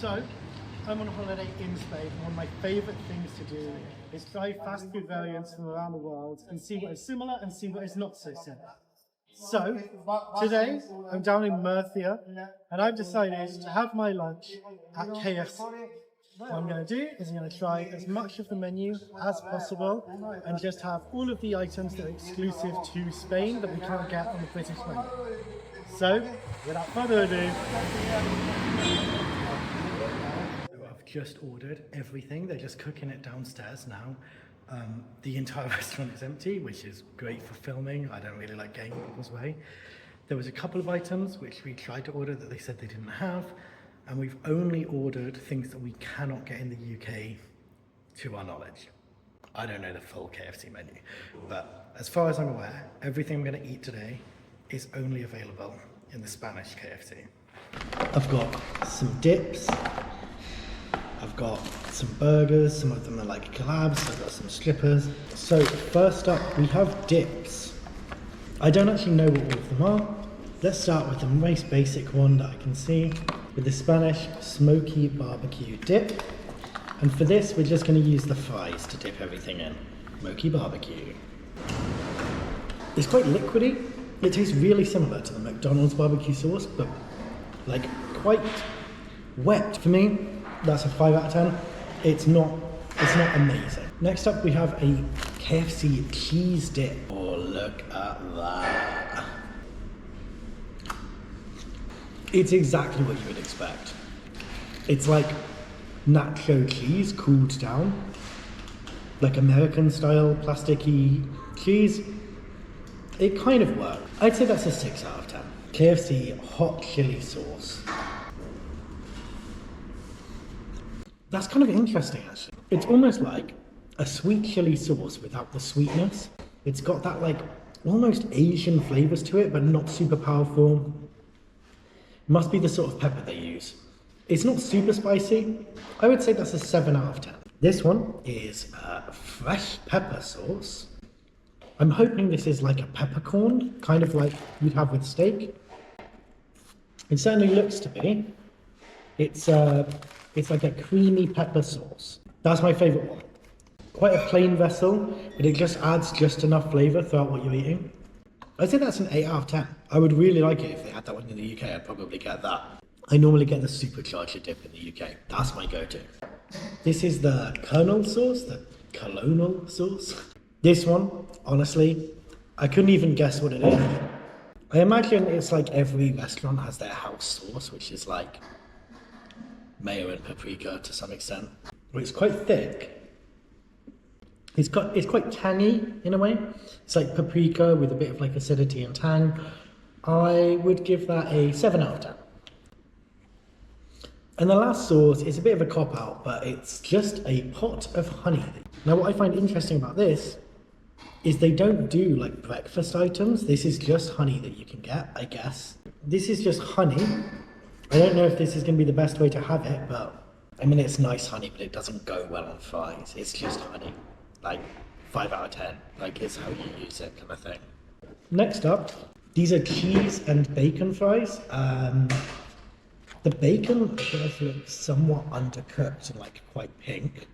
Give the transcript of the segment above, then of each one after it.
So, I'm on holiday in Spain. One of my favourite things to do is try fast food variants from around the world and see what is similar and see what is not so similar. So, today I'm down in Murcia and I've decided to have my lunch at KFC. What I'm going to do is I'm going to try as much of the menu as possible and just have all of the items that are exclusive to Spain that we can't get on the British menu. So, without further ado, I've just ordered everything. They're just cooking it downstairs now. The entire restaurant is empty, which is great for filming. I don't really like getting in people's way. There was a couple of items which we tried to order that they said they didn't have, and we've only ordered things that we cannot get in the UK to our knowledge. I don't know the full KFC menu, but as far as I'm aware, everything I'm going to eat today is only available in the Spanish KFC. I've got some dips. I've got some burgers, some of them are like collabs, I've got some strippers. So first up, we have dips. I don't actually know what all of them are. Let's start with the most basic one that I can see, with the Spanish smoky barbecue dip. And for this, we're just going to use the fries to dip everything in. Smoky barbecue. It's quite liquidy. It tastes really similar to the McDonald's barbecue sauce, but like quite wet. For me, that's a 5 out of 10. It's not amazing. Next up, we have a KFC cheese dip. Oh, look at that. It's exactly what you would expect. It's like nacho cheese cooled down, like American style plasticky cheese. It kind of works. I'd say that's a 6 out of 10. KFC hot chili sauce. That's kind of interesting, actually. It's almost like a sweet chili sauce without the sweetness. It's got that like almost Asian flavors to it, but not super powerful. Must be the sort of pepper they use. It's not super spicy. I would say that's a 7 out of 10. This one is fresh pepper sauce. I'm hoping this is like a peppercorn, kind of like you'd have with steak. It certainly looks to be. It's like a creamy pepper sauce. That's my favourite one. Quite a plain vessel, but it just adds just enough flavour throughout what you're eating. I'd say that's an 8 out of 10. I would really like it if they had that one in the UK. I'd probably get that. I normally get the supercharger dip in the UK. That's my go-to. This is the Colonel sauce, the Colonel sauce. This one, honestly, I couldn't even guess what it is. I imagine it's like every restaurant has their house sauce, which is like mayo and paprika to some extent. But it's quite thick. It's quite tangy in a way. It's like paprika with a bit of like acidity and tang. I would give that a 7 out of 10. And the last sauce is a bit of a cop-out, but it's just a pot of honey. Now what I find interesting about this is they don't do like breakfast items. This is just honey that you can get, I guess. This is just honey. I don't know if this is going to be the best way to have it, but I mean, it's nice honey, but it doesn't go well on fries. It's just honey, like 5 out of 10. Like it's how you use it kind of thing. Next up, these are cheese and bacon fries. The bacon does look somewhat undercooked and like quite pink.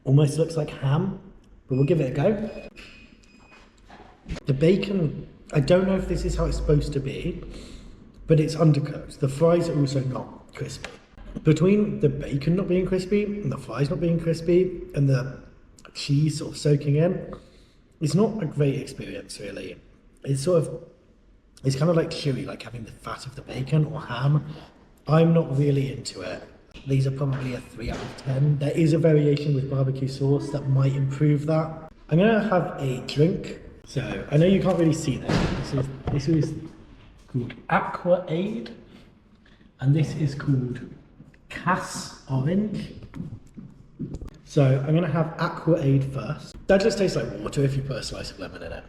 Almost looks like ham, but we'll give it a go. The bacon, I don't know if this is how it's supposed to be, but it's undercooked. The fries are also not crispy. Between the bacon not being crispy and the fries not being crispy and the cheese sort of soaking in, it's not a great experience really. It's kind of like chewy, like having the fat of the bacon or ham. I'm not really into it. These are probably a 3 out of 10. There is a variation with barbecue sauce that might improve that. I'm gonna have a drink. So I know you can't really see this. This is called Aqua Aid, and this is called Cas Orange. So I'm gonna have Aqua Aid first. That just tastes like water if you put a slice of lemon in it.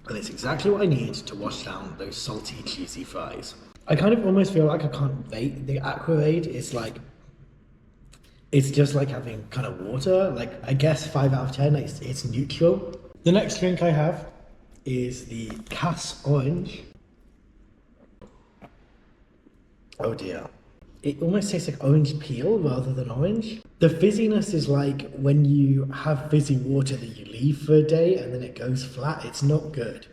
And it's exactly what I need to wash down those salty, cheesy fries. I kind of almost feel like I can't rate the Aqua Aid. It's just like having kind of water. Like, I guess 5 out of 10, it's neutral. The next drink I have is the Cas Orange. Oh dear. it almost tastes like orange peel rather than orange. The fizziness is like when you have fizzy water that you leave for a day and then it goes flat. It's not good.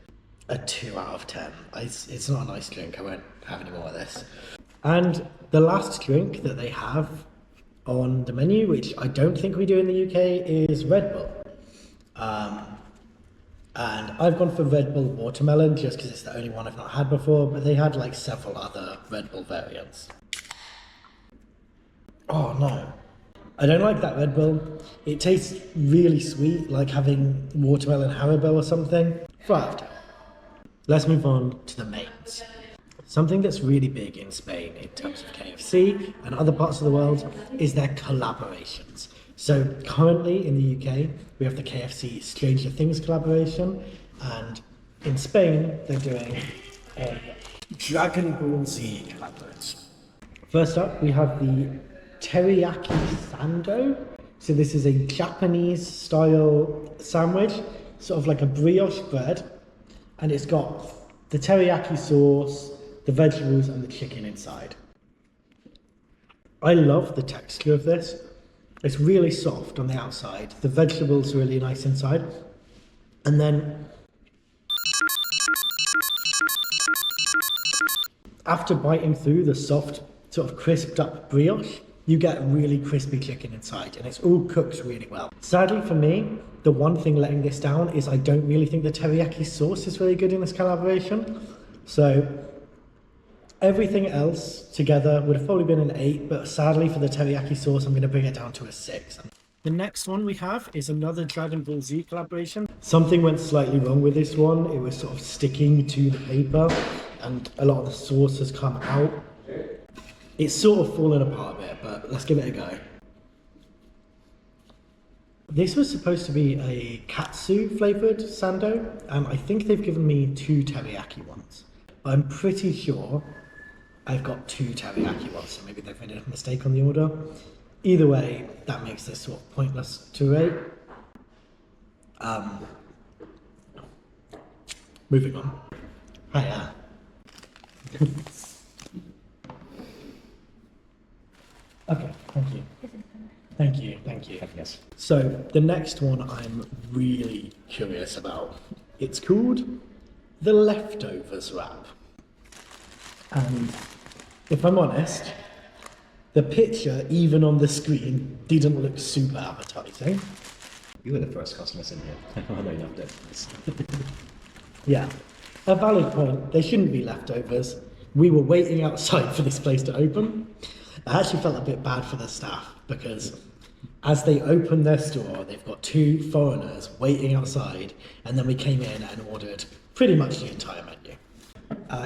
A 2 out of 10. It's not a nice drink. I won't have any more of this. And the last drink that they have on the menu, which I don't think we do in the UK, is Red Bull. And I've gone for Red Bull Watermelon just because it's the only one I've not had before, but they had like several other Red Bull variants. Oh no, I don't like that Red Bull. It tastes really sweet, like having watermelon Haribo or something. 4 out of 10. Let's move on to the mains. Something that's really big in Spain in terms of KFC and other parts of the world is their collaborations. So currently in the UK, we have the KFC Stranger Things collaboration, and in Spain, they're doing a Dragon Ball Z collaboration. First up, we have the teriyaki sando. So this is a Japanese style sandwich, sort of like a brioche bread, and it's got the teriyaki sauce, the vegetables, and the chicken inside. I love the texture of this. It's really soft on the outside. The vegetables are really nice inside. And then after biting through the soft, sort of crisped up brioche, you get really crispy chicken inside, and it's all cooked really well. Sadly for me, the one thing letting this down is I don't really think the teriyaki sauce is very good in this collaboration. So everything else together would have probably been an 8, but sadly for the teriyaki sauce, I'm going to bring it down to a 6. The next one we have is another Dragon Ball Z collaboration. Something went slightly wrong with this one. It was sort of sticking to the paper, and a lot of the sauce has come out. It's sort of fallen apart a bit, but let's give it a go. This was supposed to be a katsu flavoured sando, and I think they've given me 2 teriyaki ones. I'm pretty sure I've got 2 teriyaki ones, so maybe they've made a mistake on the order. Either way, that makes this sort of pointless to rate. Moving on. Hiya. Okay, thank you. Thank you. Yes. So the next one I'm really curious about. It's called the Leftovers wrap. And if I'm honest, the picture, even on the screen, didn't look super appetizing. You were the first customers in here. I know you loved it. Yeah, a valid point. They shouldn't be leftovers. We were waiting outside for this place to open. I actually felt a bit bad for the staff because as they opened their store, they've got 2 foreigners waiting outside, and then we came in and ordered pretty much the entire menu.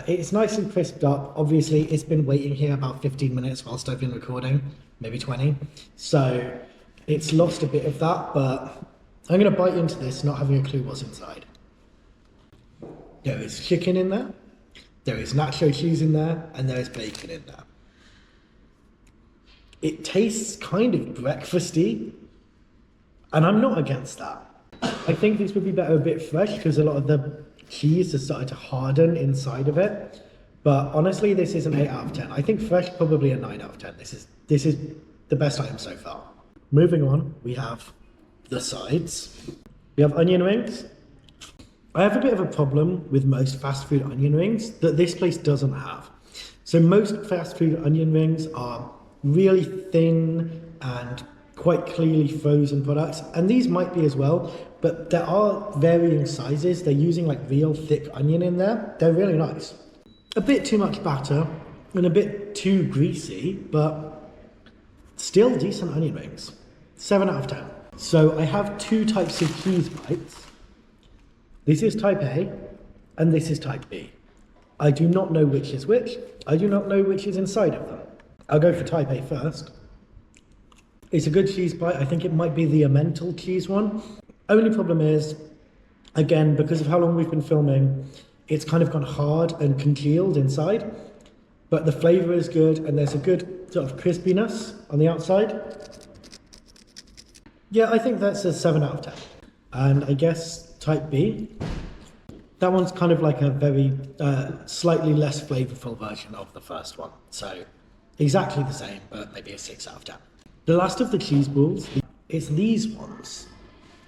It's nice and crisped up. Obviously, it's been waiting here about 15 minutes whilst I've been recording, maybe 20. So it's lost a bit of that, but I'm going to bite into this not having a clue what's inside. There is chicken in there, there is nacho cheese in there, and there is bacon in there. It tastes kind of breakfasty, and I'm not against that. I think this would be better a bit fresh because a lot of the cheese has started to harden inside of it. But honestly, this is an 8 out of 10. I think fresh, probably a 9 out of 10. This is the best item so far. Moving on, we have the sides. We have onion rings. I have a bit of a problem with most fast food onion rings that this place doesn't have. So most fast food onion rings are really thin and quite clearly frozen products, and these might be as well, but there are varying sizes. They're using like real thick onion in there. They're really nice. A bit too much batter and a bit too greasy, but still decent onion rings. 7 out of 10. So I have 2 types of cheese bites. This is type A and this is type B. I do not know which is which. I do not know which is inside of them. I'll go for type A first. It's a good cheese bite. I think it might be the Emmental cheese one. Only problem is, again, because of how long we've been filming, it's kind of gone hard and congealed inside, but the flavour is good and there's a good sort of crispiness on the outside. Yeah, I think that's a 7 out of 10. And I guess type B, that one's kind of like a very slightly less flavourful version of the first one. So Exactly the same, but maybe a 6 out of 10. The last of the cheese balls, it's these ones.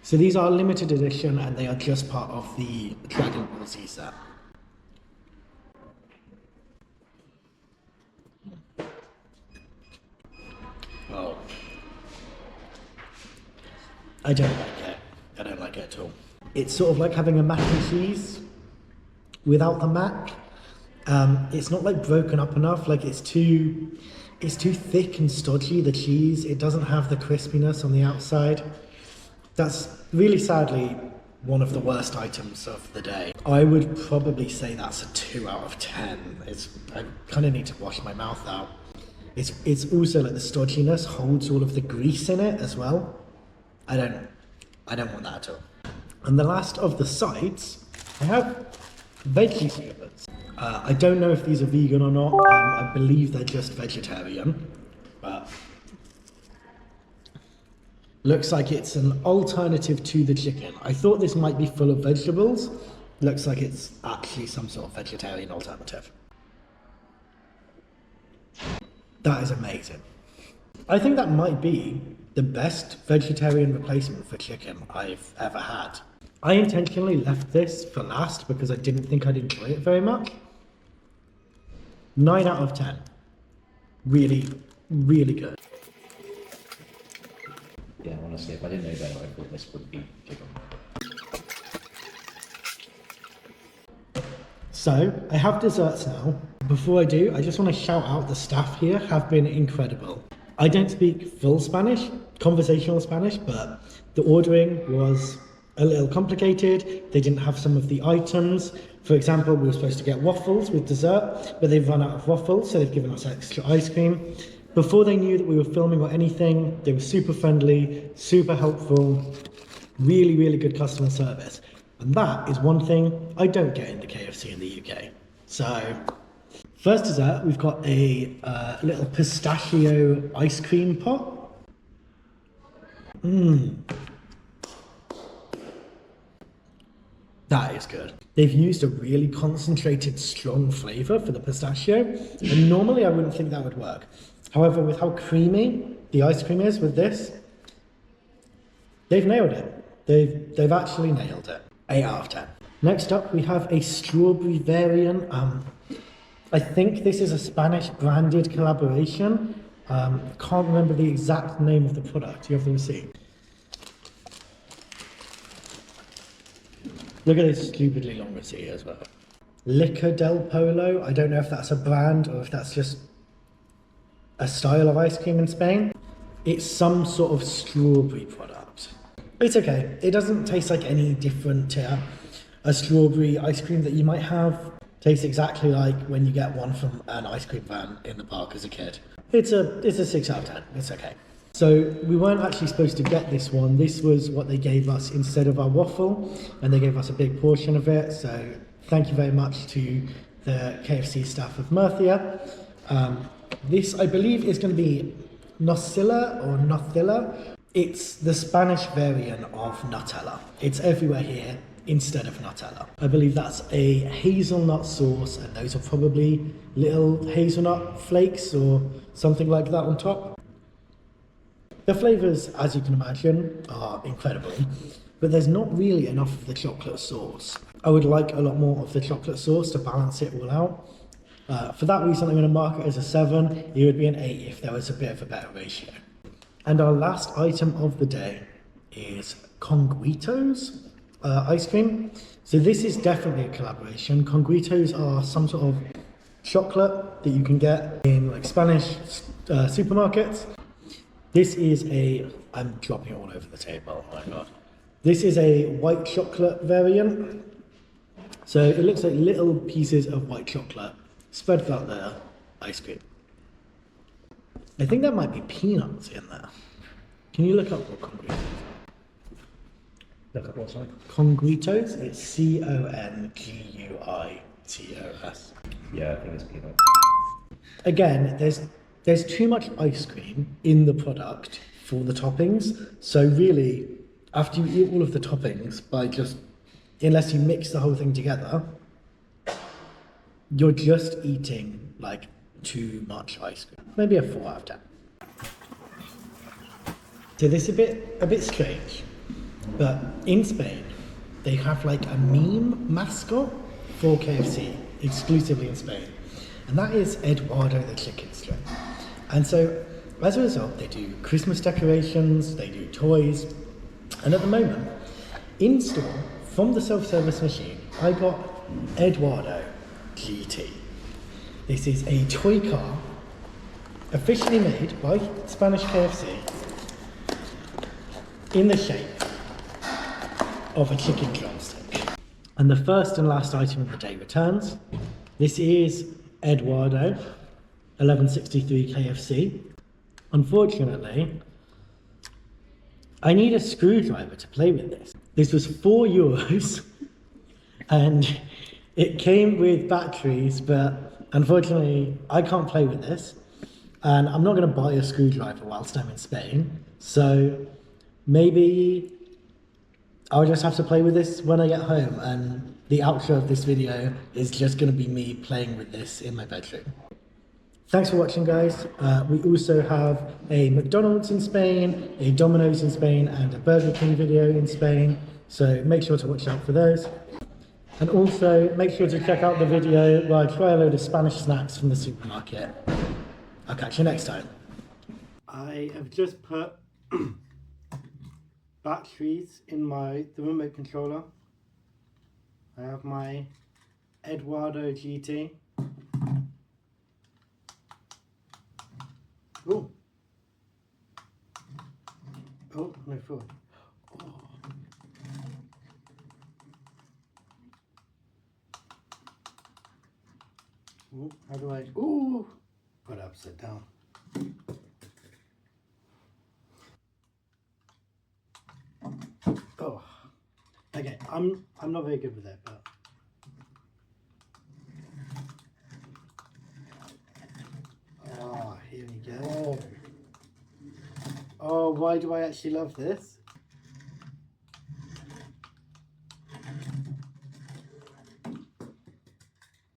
So these are limited edition and they are just part of the Dragon Ball Z set. Oh. I don't like it. I don't like it at all. It's sort of like having a mac and cheese without the mac. It's not like broken up enough, like it's too thick and stodgy, the cheese. It doesn't have the crispiness on the outside. That's really sadly one of the worst items of the day. I would probably say that's a 2 out of 10. I kind of need to wash my mouth out. It's also like the stodginess holds all of the grease in it as well. I don't want that at all. And the last of the sides, I have veggie skewers. I don't know if these are vegan or not. I believe they're just vegetarian, but looks like it's an alternative to the chicken. I thought this might be full of vegetables. Looks like it's actually some sort of vegetarian alternative. That is amazing. I think that might be the best vegetarian replacement for chicken I've ever had. I intentionally left this for last because I didn't think I'd enjoy it very much. 9 out of 10. Really, really good. Yeah, honestly, if I didn't know better, I thought this would be chicken. So, I have desserts now. Before I do, I just want to shout out the staff here have been incredible. I don't speak full Spanish, conversational Spanish, but the ordering was a little complicated. They didn't have some of the items. For example, we were supposed to get waffles with dessert, but they've run out of waffles, so they've given us extra ice cream. Before they knew that we were filming or anything, they were super friendly, super helpful, really, really good customer service. And that is one thing I don't get in the KFC in the UK. So, first dessert, we've got a little pistachio ice cream pot. That is good. They've used a really concentrated, strong flavour for the pistachio, and normally I wouldn't think that would work. However, with how creamy the ice cream is with this, they've nailed it. They've actually nailed it. 8 out of 10. Next up, we have a strawberry variant. I think this is a Spanish branded collaboration. Can't remember the exact name of the product. You have the receipt. Look at this stupidly long receipt as well. Licor del Polo. I don't know if that's a brand or if that's just a style of ice cream in Spain. It's some sort of strawberry product. It's okay. It doesn't taste like any different to a strawberry ice cream that you might have. Tastes exactly like when you get one from an ice cream van in the park as a kid. It's a 6 out of 10. It's okay. So we weren't actually supposed to get this one. This was what they gave us instead of our waffle, and they gave us a big portion of it. So thank you very much to the KFC staff of Murcia. This, I believe, is going to be Nocilla or Nothilla. It's the Spanish variant of Nutella. It's everywhere here instead of Nutella. I believe that's a hazelnut sauce, and those are probably little hazelnut flakes or something like that on top. The flavours, as you can imagine, are incredible, but there's not really enough of the chocolate sauce. I would like a lot more of the chocolate sauce to balance it all out. For that reason, I'm going to mark it as a 7. It would be an 8 if there was a bit of a better ratio. And our last item of the day is Conguitos ice cream. So this is definitely a collaboration. Conguitos are some sort of chocolate that you can get in like Spanish supermarkets. This is I'm dropping it all over the table, oh my god. This is a white chocolate variant. So it looks like little pieces of white chocolate spread throughout the ice cream. I think there might be peanuts in there. Can you look up what Conguitos are? Look at what, sorry? Conguitos, it's Conguitos. Yeah, I think it's peanut. Again, there's too much ice cream in the product for the toppings. So really, after you eat all of the toppings, unless you mix the whole thing together, you're just eating like too much ice cream. Maybe a 4 out of 10. So this is a bit strange, but in Spain, they have like a meme mascot for KFC, exclusively in Spain. And that is Eduardo the chicken strip. And so, as a result, they do Christmas decorations, they do toys. And at the moment, in store, from the self-service machine, I got Eduardo GT. This is a toy car, officially made by Spanish KFC, in the shape of a chicken drumstick. And the first and last item of the day returns. This is Eduardo, 1163 KFC. Unfortunately, I need a screwdriver to play with this. This was €4, and it came with batteries, but unfortunately, I can't play with this. And I'm not going to buy a screwdriver whilst I'm in Spain, so maybe I'll just have to play with this when I get home, and the outro of this video is just going to be me playing with this in my bedroom. Thanks for watching, guys. We also have a McDonald's in Spain, a Domino's in Spain, and a Burger King video in Spain, so make sure to watch out for those. And also, make sure to check out the video where I try a load of Spanish snacks from the supermarket. I'll catch you next time. I have just put batteries in the remote controller. I have my Eduardo GT. Oh. Oh, no food. Oh. Ooh, how do I? Ooh! Put it upside down. Oh. Okay, I'm not very good with that, but. Oh, here we go. Oh, why do I actually love this?